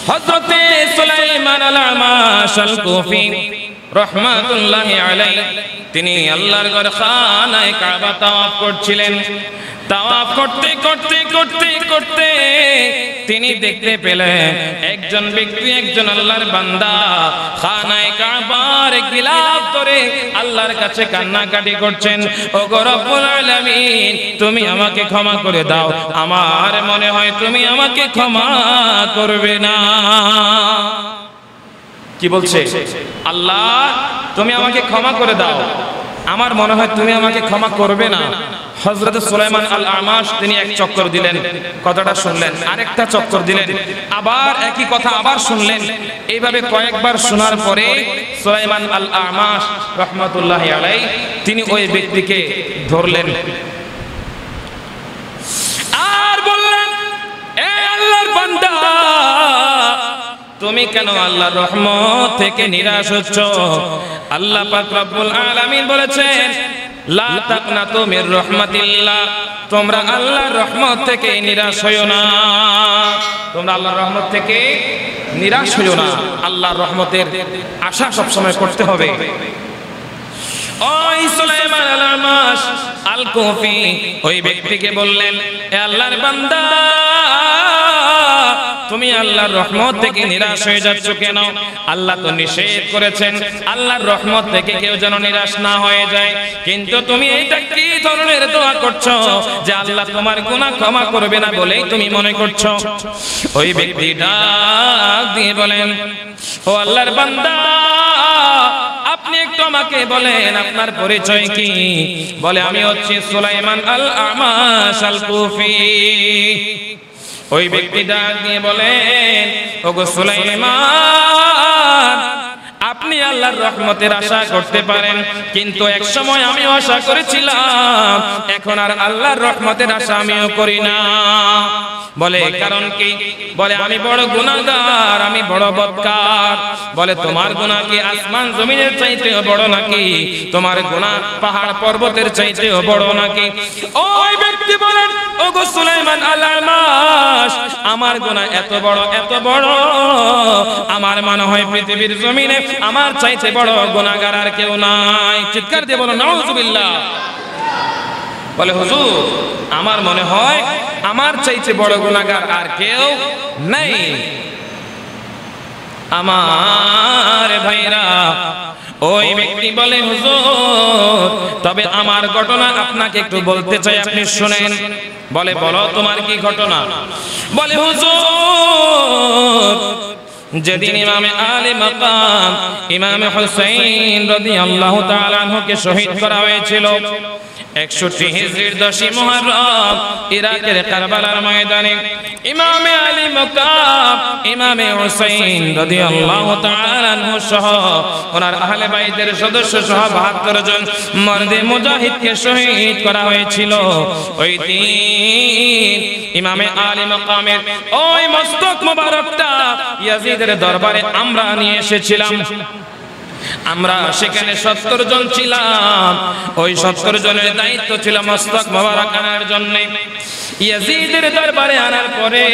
হযরতে সুলাইমান আল-আমাশ আল-কুফি রাহমাতুল্লাহি আলাইহি তিনি আল্লাহর ঘর খানায়ে কাবা তাওয়াফ করছিলেন। তাওয়াফ করতে করতে করতে করতে তিনি দেখতে পেলেন একজন ব্যক্তি, একজন আল্লাহর বান্দা খানায়ে কাবার গিলাফ ধরে আল্লাহর কাছে কান্নাকাটি করছেন, ওগো রব্বুল আলামিন তুমি আমাকে ক্ষমা করে দাও, আমার মনে হয় তুমি আমাকে ক্ষমা করবে না। কি বলছে? আল্লাহ তুমি আমাকে ক্ষমা করে দাও, আমার মনে হয় তুমি আমাকে ক্ষমা করবে না। হযরত সুলাইমান আল-আমাশ তিনি এক চক্কর দিলেন, কথাটা শুনলেন, আরেকটা চক্কর দিলেন, আবার একই কথা আবার শুনলেন। এইভাবে কয়েকবার শোনার পরে সুলাইমান আল-আমাশ রাহমাতুল্লাহি আলাইহি তিনি ওই ব্যক্তিকে ধরলেন আর বললেন, এ আল্লাহর বান্দা তুমি কেন আল্লাহর রহমত থেকে নিরাশ হচ্ছ? আল্লাহ পাক রব্বুল আলামিন বলেছেন, লা তাকনাতু মির রাহমাতিল্লাহ, তোমরা আল্লাহর রহমত থেকে নিরাশ হইও না, তোমরা আল্লাহর রহমত থেকে নিরাশ হইও না। আল্লাহর রহমতের আশা সব সময় করতে হবে। ওই সুলাইমান আল-আমাশ আল-কুফি ওই ব্যক্তিকে বললেন, এ আল্লাহর বান্দা তুমি আল্লাহর রহমত থেকে নিরাশ হয়ে যাচ্ছ কেন? আল্লাহ তো নিষেধ করেছেন আল্লাহর রহমত থেকে কেউ যেন নিরাশ না হয়ে যায়, কিন্তু তুমি এটা কি ধরনের দোয়া করছো যে আল্লাহ তোমার গুনাহ ক্ষমা করবে না বলেই তুমি মনে করছো? ওই ব্যক্তি ডাক দিয়ে বলেন, ও আল্লাহর বান্দা আপনি একটু আমাকে বলেন আপনার পরিচয় কি? বলে, আমি হচ্ছি সুলাইমান আল-আমাশ আল-কুফি। ওই ব্যক্তি ডাক দিয়ে বলেন, ওগো সুলাইমান আপনি আল্লাহর রহমতের আশা করতে পারেন, কিন্তু এক সময় আমিও আশা করেছিলাম, এখন আর আল্লাহর রহমতের আশা আমিও করি না। বলে, কারণ কি? বলে, আমি বড় গুনাহগার, আমি বড় বদকার। বলে, তোমার গুনাহ কি আসমান জমিনের চাইতেও বড় নাকি? তোমার গুনাহ পাহাড় পর্বতের চাইতেও বড় নাকি? ওই ব্যক্তি বলেন, ওগো সুলাইমান আল-আমাশ আমার গুনাহ এত বড়, এত বড়, আমার মনে হয় পৃথিবীর জমিনে আমার চাইতে বড় গুনাহগার আর কেউ নাই। চিৎকার দিয়ে বলো নাউযুবিল্লাহ। বলে, হুজুর আমার মনে হয় আমার চাইতে বড় গুনাহগার আর কেউ নাই। আমার ভাইরা, ওই ব্যক্তি বলে, হুজুর তবে আমার ঘটনা আপনাকে একটু বলতে চাই, আপনি শুনেন। বলে, বলো তোমার কি ঘটনা? বলে, হুজুর যেদিন ইমামে আলী মাকাম ইমামে হুসাইন রাদিয়াল্লাহু তাআলা আনহুকে শহীদ করা হয়েছিল 61 হিজরির 10 মুহররম ইরাকের কারবালার ময়দানে ইমামে আলী মাকাম ইমামে হুসাইন রাদিয়াল্লাহু তাআলা আনহু সহ ওনার আহলে বাইতের সদস্য সহ 72 জন মর্দে মুজাহিদকে শহীদ করা হয়েছিল। ওই দিন ইমামে আলী মাকামের ওই মস্তক মোবারকটা ইয়াজিদের দরবারে আমরা নিয়ে এসেছিলাম। আমরা সেখানে 70 জন ছিলাম। ওই 70 জনের দায়িত্ব ছিল মস্তক মোবারক আনার জন্য। ইয়াজিদের দরবারে আনার পরে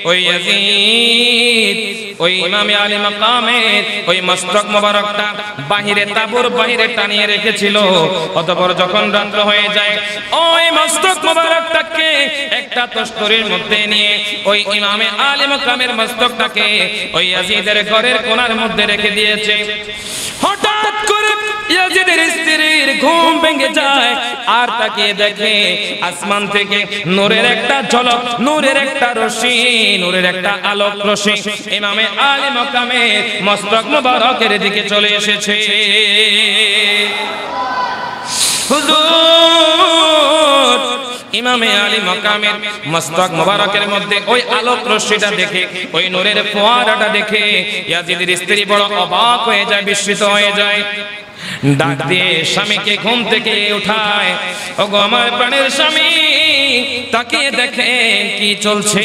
ওই ইয়াজিদ ওই ইমামে আলী মাকামের ওই মস্তক মোবারকটা বাহিরে তাবুর বাহিরে টানিয়ে রেখেছিল। অতঃপর যখন রাত্র হয়ে যায় ওই মস্তক মোবারকটাকে একটা তস্তরির মধ্যে নিয়ে ওই ইমামে আলী মাকামের মস্তকটাকে ওই ইয়াজিদের ঘরের কোণার মধ্যে রেখে দিয়েছে। হঠাৎ করে ইয়াজিদের স্ত্রীর ঘুম ভেঙে যায় আর তাকিয়ে দেখে আসমান থেকে নূরের একটা ঝলক, নূরের একটা রশ্মি, নূরের একটা আলোক রশ্মি ইমামে আলী মাকামের মস্তক মোবারকের দিকে চলে এসেছে। হুজুর ইমামে আলী মাকামের মস্তক মোবারকের মধ্যে ওই আলোক রশ্মিটা দেখে, ওই নূরের ফোয়ারাটা দেখে ইয়াজিদের স্ত্রী বড় অবাক হয়ে যায়, বিস্মিত হয়ে যায়। ডাক দিয়ে স্বামীকে ঘুম থেকে উঠায়, ওগো আমার প্রাণের স্বামী, তাকিয়ে দেখেন কি চলছে।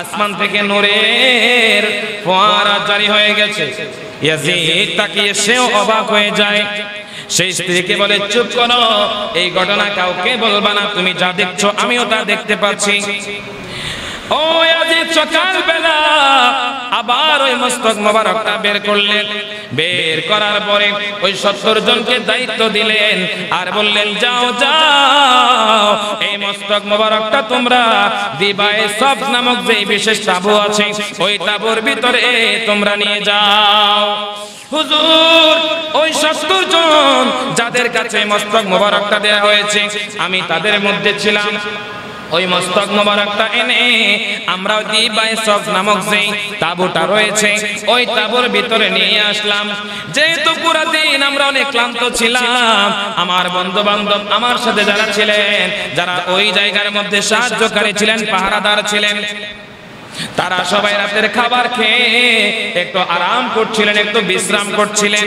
আসমান থেকে নূরের ফোয়ারা জারি হয়ে গেছে। ইয়াজিদ তাকিয়ে সেও অবাক হয়ে যায়। সেই স্ত্রীকে বলে, চুপ করো, এই ঘটনা কাউকে বলবা না, তুমি যা দেখছো আমিও তা দেখতে পাচ্ছি। ও ইয়াজিদ সকালবেলা আবার ওই মস্তক মোবারকটা বের করলেন। বের করার পরে ওই 70 জনকে দায়িত্ব দিলেন আর বললেন, যাও যাও এই মস্তক মোবারকটা তোমরা দিবায়ে সব নামক যে বিশেষ তাঁবু আছে ওই তাঁবুর ভিতরে তোমরা নিয়ে যাও। হুজুর ওই 70 জন যাদের কাছে মস্তক মোবারকটা দেয়া হয়েছে আমি তাদের মধ্যে ছিলাম। ওই মস্তক মোবারকটা এনে আমরা দিবায়ে সব নামক যে তাঁবুটা রয়েছে ওই তাঁবুর ভিতরে নিয়ে আসলাম। যেহেতু পুরো দিন আমরা অনেক ক্লান্ত ছিলাম, আমার বন্ধু বান্ধব আমার সাথে যারা ছিলেন, যারা ওই জায়গার মধ্যে সাহায্যকারী ছিলেন, পাহারাদার ছিলেন, তারা সবাই রাতের খাবার খেয়ে একটু আরাম করছিলেন, একটু বিশ্রাম করছিলেন।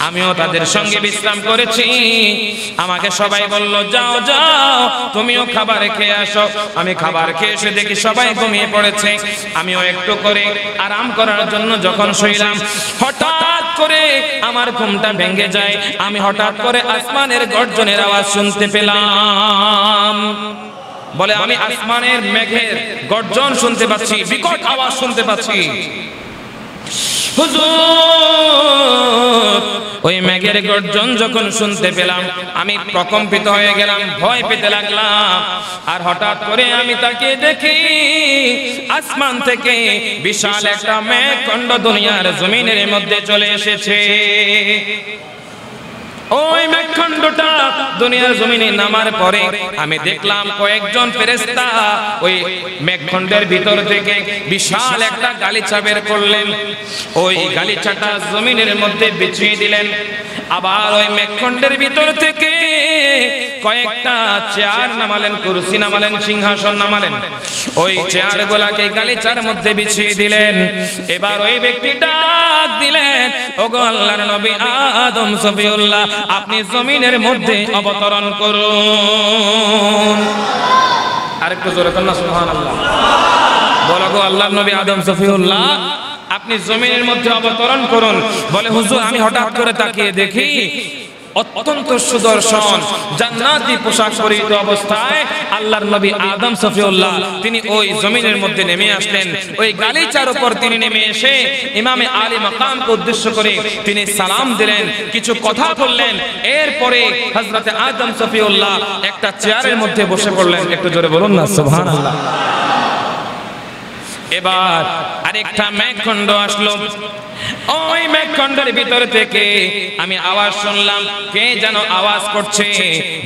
আমিও তাদের সঙ্গে বিশ্রাম করেছি। আমাকে সবাই বলল, যাও যাও তুমিও খাবার খেয়ে আসো। আমি খাবার খেয়ে এসে দেখি সবাই ঘুমিয়ে পড়েছে। আমিও একটু করে আরাম করার জন্য যখন শুইলাম, হঠাৎ করে আমার ঘুমটা ভেঙে যায়। আমি হঠাৎ করে আসমানের গর্জনের আওয়াজ শুনতে পেলাম। বলে আমি আসমানের মেঘের গর্জন শুনতে পাচ্ছি, বিকট আওয়াজ শুনতে পাচ্ছি। হুজুর ওই মেঘের গর্জন যখন শুনতে পেলাম আমি প্রকম্পিত হয়ে গেলাম, ভয় পেতে লাগলাম। আর হঠাৎ করে আমি তাকে দেখি আসমান থেকে বিশাল একটা মেঘখণ্ড দুনিয়ার জমিনের মধ্যে চলে এসেছে। ওই মেঘখণ্ডটা দুনিয়ার জমিনে নামার পরে আমি দেখলাম কয়েকজন ফেরেশতা ওই মেঘখণ্ডের ভিতর থেকে বিশাল একটা গালিচা বের করলেন। ওই গালিচাটা জমিনের মধ্যে বিছিয়ে দিলেন। আবার ওই মেঘখণ্ডের ভিতর থেকে কয়েকটা চেয়ার নামালেন, কুরসি নামালেন, সিংহাসন নামালেন। ওই চেয়ারগুলাকে গালিচার মধ্যে বিছিয়ে দিলেন। এবার ওই ব্যক্তি ডাক দিলেন, ওগো আল্লাহর নবী আদম সফিউল্লাহ, আপনি জমিনের মধ্যে অবতরণ করুন। আরেকটু জোরে বলুন সুবহানাল্লাহ। বলো গো আল্লাহর নবী আদম সফিউল্লাহ, আপনি জমিনের মধ্যে অবতরণ করুন। বলে হুজুর আমি হঠাৎ করে তাকিয়ে দেখি অত্যন্ত সুদর্শন জান্নাতি পোশাক পরিহিত অবস্থায় আল্লাহর নবী আদম সফিউল্লাহ তিনি ওই জমিনের মধ্যে নেমে আসলেন। ওই গালিচার উপর তিনি নেমে এসে ইমামে আলী মাকামকে উদ্দেশ্য করে তিনি সালাম দিলেন, কিছু কথা বললেন। এরপরে হযরতে আদম সফিউল্লাহ একটা চেয়ারের মধ্যে বসে পড়লেন। একটু জোরে বলুন না সুবহানাল্লাহ। এবার আরেকটা মেঘখণ্ড আসলো। ওই মেঘখণ্ডের ভিতর থেকে আমি আওয়াজ শুনলাম, কে যেন আওয়াজ করছে,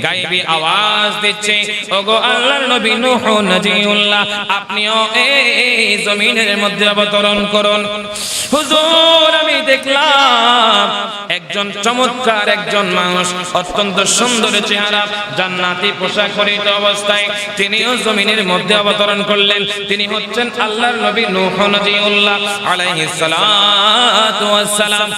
গায়েবী আওয়াজ দিচ্ছে, ওগো আল্লাহর নবী নূহ নজিউল্লাহ, আপনিও এই জমিনের মধ্যে অবতরণ করুন। হুজুর আমি দেখলাম একজন চমৎকার একজন মানুষ, অত্যন্ত সুন্দর চেহারা, জান্নাতি পোশাক পরিহিত অবস্থায় তিনিও জমিনের মধ্যে অবতরণ করলেন। তিনি হচ্ছেন আল্লাহর নবী নূহ নজিউল্লাহ আলাইহিস সালাতু ওয়াস সালাম।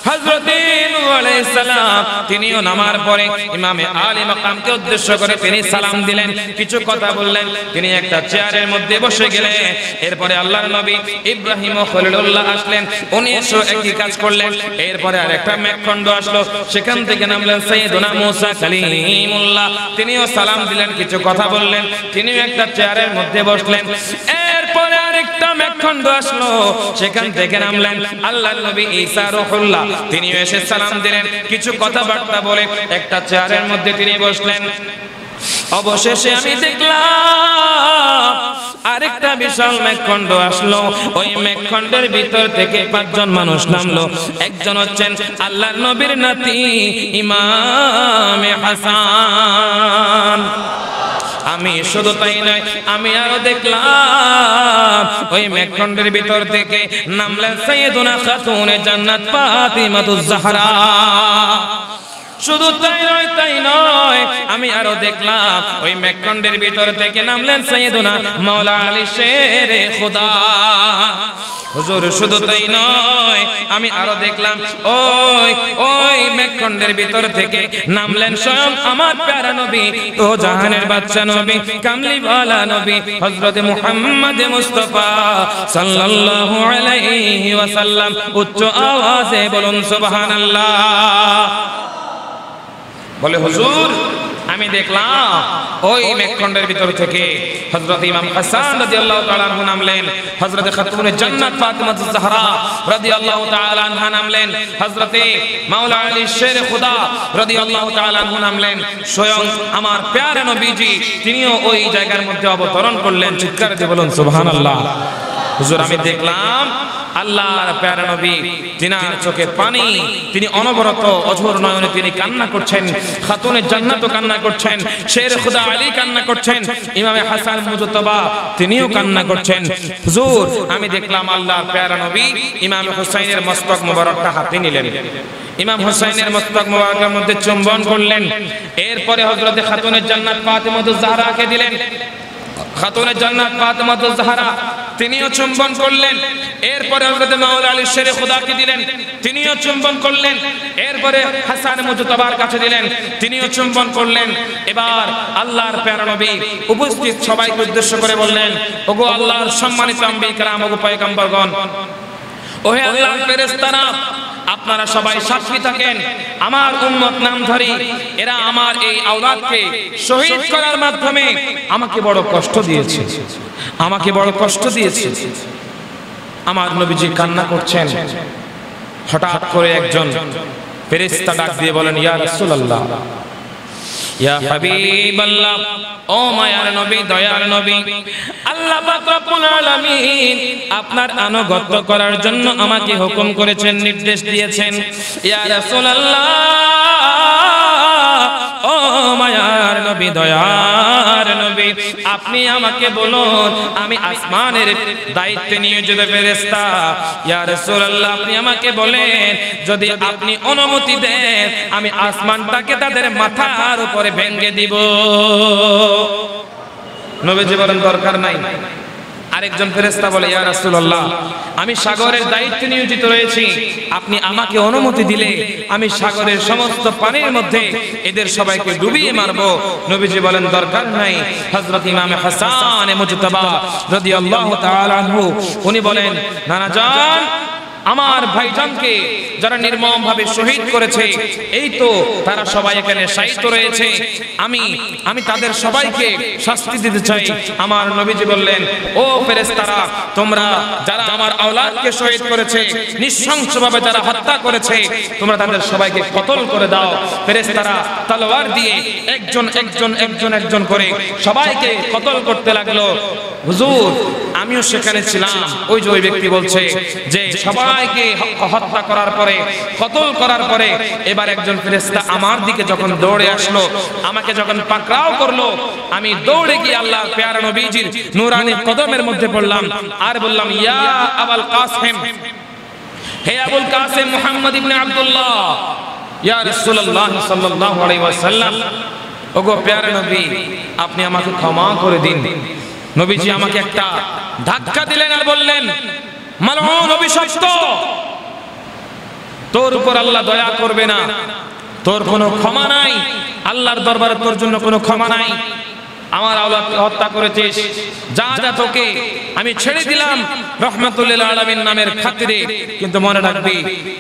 হযরত নূহ আলাইহিস সালাম তিনিও নামার পরে ইমামে আলী মাকামকে উদ্দেশ্য করে তিনি সালাম দিলেন, কিছু কথা বললেন, তিনি একটা চেয়ারের মধ্যে বসে গেলেন। এরপরে আল্লাহর নবী ইব্রাহিম ও খলিলুল্লাহ আসলেন, উনি এসে একই কাজ করলেন। এরপরে আরেকটা মেঘখণ্ড আসলো, সেখান থেকে নামলেন সাইয়েদুনা মুসা কালিমুল্লাহ, তিনিও সালাম দিলেন, কিছু কথা বললেন, তিনিও একটা চেয়ারের মধ্যে বসলেন। এরপরে আরেকটা মেঘখণ্ড আসলো, সেখান থেকে নামলেন আল্লাহর নবী ঈসা রূহুল্লাহ, তিনিও এসে সালাম দিলেন, কিছু কথাবার্তা বলে একটা চেয়ারের মধ্যে তিনি বসলেন। অবশেষে আমি দেখলাম আরেকটা বিশাল মেঘখণ্ড আসলো। ওই মেঘখণ্ডের ভিতর থেকে 5 জন মানুষ নামলো। একজন হচ্ছেন আল্লাহর নবীর নাতি ইমামে হাসান। আমি শুধু তাই নয়, আমি আরো দেখলাম ওই মেঘখণ্ডের ভিতর থেকে নামলেন সাইয়েদুনা খাতুনে জান্নাত ফাতিমাতুজ জাহরা। শুধু তাই নয়, আমি আরো দেখলাম ওই মেঘখণ্ডের ভিতর থেকে নামলেন সাইয়েদুনা মাওলা আলী শেরে খোদা। হুজুর শুধু তাই নয়, আমি আরো দেখলাম ওই মেঘখণ্ডের ভিতর থেকে নামলেন স্বয়ং আমার প্যারা নবী, ও জাহানের বাদশা নবী, কামলিওয়ালা নবী হযরত মুহাম্মদ মুস্তাফা সাল্লাল্লাহু আলাইহি ওয়াসাল্লাম। উচ্চ আওয়াজে বলুন সুবহানাল্লাহ। বলে হুজুর আমি দেখলাম ওই মেঘখণ্ডের ভিতর থেকে হযরত ইমাম হাসান রাদিয়াল্লাহু তাআলা আনহু নামলেন, হযরত খাতুনে জান্নাত ফাতিমাতুজ জাহরা রাদিয়াল্লাহু তাআলা আনহা নামলেন, হযরত মাওলা আলী শের খুদা রাদিয়াল্লাহু তাআলা আনহু নামলেন, স্বয়ং আমার প্যারা নবীজি তিনিও ওই জায়গার মধ্যে অবতরণ করলেন। চিৎকার দিয়ে বলুন সুবহানাল্লাহ। হুজুর আমি দেখলাম আল্লাহর প্যারা নবী, তিনার চোখে পানি, তিনি অনবরত অঝোর নয়নে তিনি কান্না করছেন, খাতুনে জান্নাতও কান্না করছেন, শের খুদা আলী কান্না করছেন, ইমামে হাসান মুজতবা তিনিও কান্না করছেন। হুজুর আমি দেখলাম আল্লাহর প্যারা নবী ইমাম হুসাইনের মস্তক মোবারকটা হাতে নিলেন, ইমাম হুসাইনের মস্তক মোবারকের মধ্যে চুম্বন করলেন, এরপরে হযরত খাতুনে জান্নাত ফাতিমাতুজ জাহরাকে দিলেন, খাতুনে জান্নাত ফাতিমাতুজ জাহরা তিনিও চুম্বন করলেন, এরপরে হযরত মাওলা আলী শের খুদাকে দিলেন, তিনিও চুম্বন করলেন, এরপরে হাসান মুজতবার কাছে দিলেন, তিনিও চুম্বন করলেন। এবার আল্লাহর প্যারা নবী উপস্থিত সবাইকে উদ্দেশ্য করে বললেন, ওগো আল্লাহর সম্মানিত আম্বিয়া کرام, ওগো পয়গম্বরগণ, ওহে আল্লাহর ফেরেশতারা, আপনারা সবাই সাক্ষী থাকেন, আমার উম্মত নামধারী এরা আমার এই আওলাদকে শহীদ করার মাধ্যমে আমাকে বড় কষ্ট দিয়েছে, আমাকে বড় কষ্ট দিয়েছে। আমার নবীজি কান্না করছেন, হঠাৎ করে একজন ফেরেশতা ডাক দিয়ে বলেন, ইয়া রাসূলুল্লাহ, ইয়া হাবিবাল্লাহ, ও মায়ার নবী, দয়ার নবী, আল্লাহ পাক রব্বুল আলামিন আপনার আনুগত্য করার জন্য আমাকে হুকুম করেছেন, নির্দেশ দিয়েছেন। ইয়া রাসূলুল্লাহ, ও মায়ার নবী, দয়ার নবী, আপনি আমাকে বলুন, আমি আসমানের দায়িত্বে নিয়োজিত ফেরেশতা। ইয়া রাসূলুল্লাহ, আপনি আমাকে বলেন, যদি আপনি অনুমতি দেন আমি আসমানটাকে তাদের মাথার উপরে ভেঙে দিব। নবীজি বলেন, দরকার নাই। আরেকজন ফেরেশতা বলে, ইয়া রাসূলুল্লাহ, আমি সাগরের দায়িত্বে নিয়োজিত রয়েছি, আপনি আমাকে অনুমতি দিলে আমি সাগরের সমস্ত পানির মধ্যে এদের সবাইকে ডুবিয়ে মারব। নবীজি বলেন, দরকার নাই। হযরত ইমাম হাসান মুজতবা রাদিয়াল্লাহু তাআলা আনহু উনি বলেন, নানা জান, আমার ভাইজানকে যারা নির্মম ভাবে শহীদ করেছে, এই তো তারা সবাই এখানে শায়িত রয়েছে, আমি তাদের সবাইকে শাস্তি দিতে চাই। আমার নবীজি বললেন, ও ফেরেশতারা, তোমরা যারা আমার আওলাদকে শহীদ করেছে, নৃশংসভাবে যারা হত্যা করেছে, তোমরা তাদের সবাইকে কতল করে দাও। ফেরেশতারা তলোয়ার দিয়ে একজন একজন একজন একজন করে সবাইকে কতল করতে লাগলো। হুজুর আমিও সেখানে ছিলাম। ওই যে ওই ব্যক্তি বলছে যে সবাইকে হত্যা করার পরে, কতল করার পরে, এবার একজন ফেরেশতা আমার দিকে যখন দৌড়ে আসলো, আমাকে যখন পাকড়াও করলো, আমি দৌড়ে গিয়ে আল্লাহর প্যারা নবীজির নূরানি কদমের মধ্যে পড়লাম আর বললাম, ইয়া আবুল কাসিম, হে আবুল কাসিম মুহাম্মদ ইবনে আব্দুল্লাহ, ইয়া রাসূলুল্লাহ সাল্লাল্লাহু আলাইহি ওয়াসাল্লাম, ওগো প্যারা নবী, আপনি আমাকে ক্ষমা করে দিন। নবীজি আমাকে একটা ধাক্কা দিলেন আর বললেন, মালউন, অভিশপ্ত, তোর উপর আল্লাহ দয়া করবে না, তোর কোনো ক্ষমা নাই, আল্লাহর দরবারে তোর জন্য কোনো ক্ষমা নাই। আমার আওলাদকে হত্যা করেছিস, যা যা, তোকে আমি ছেড়ে দিলাম রহমাতুল আলামিন নামের খাতিরে, কিন্তু মনে রাখবি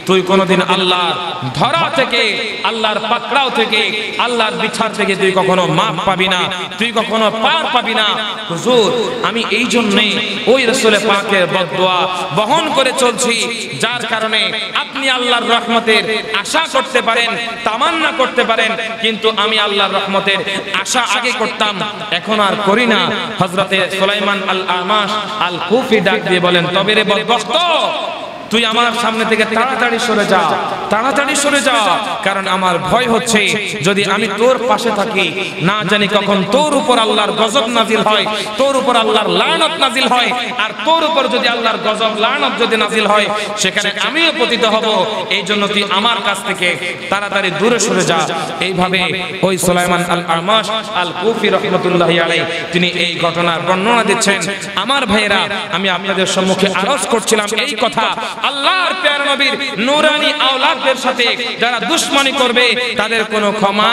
তুই কোনোদিন আল্লাহর ধরা থেকে, আল্লাহর পাকড়াও থেকে, আল্লাহর বিচার থেকে তুই কখনো মাফ পাবি না, তুই কখনো পার পাবি না। হুজুর আমি এই জন্যই ওই রাসূল পাকের বদদুয়া বহন করে চলছি, যার কারণে আপনি আল্লাহর রহমতের আশা করতে পারেন, তামান্না করতে পারেন, কিন্তু আমি আল্লাহর রহমতের আশা আগে করতাম, এখন আর করি না। হযরতে সুলাইমান আল আমাশ আল কুফি ডাক দিয়ে বলেন, তবে রে বদবখত, তুই আমার সামনে থেকে তাড়াতাড়ি সরে যা, তাড়াতাড়ি সরে যা, কারণ আমার ভয় হচ্ছে যদি আমি তোর পাশে থাকি, না জানি কখন তোর উপর আল্লাহর গজব নাজিল হয়, তোর উপর আল্লাহর লানত নাজিল হয়, আর তোর উপর যদি আল্লাহর গজব লানত যদি নাজিল হয়, সেখানে আমিও পতিত হব। এই জন্য তুই আমার কাছ থেকে তাড়াতাড়ি দূরে সরে যা। এইভাবে ওই সুলাইমান আল আমাশ আল কুফি রাহমাতুল্লাহি আলাইহি তিনি এই ঘটনার বর্ণনা দিচ্ছেন। আমার ভাইয়েরা, আমি আপনাদের সম্মুখে আরজ করছিলাম এই কথা, আল্লাহর প্যারা নবীর নূরানি আওলাদদের সাথে যারা দুশমনি করবে তাদের কোনো ক্ষমা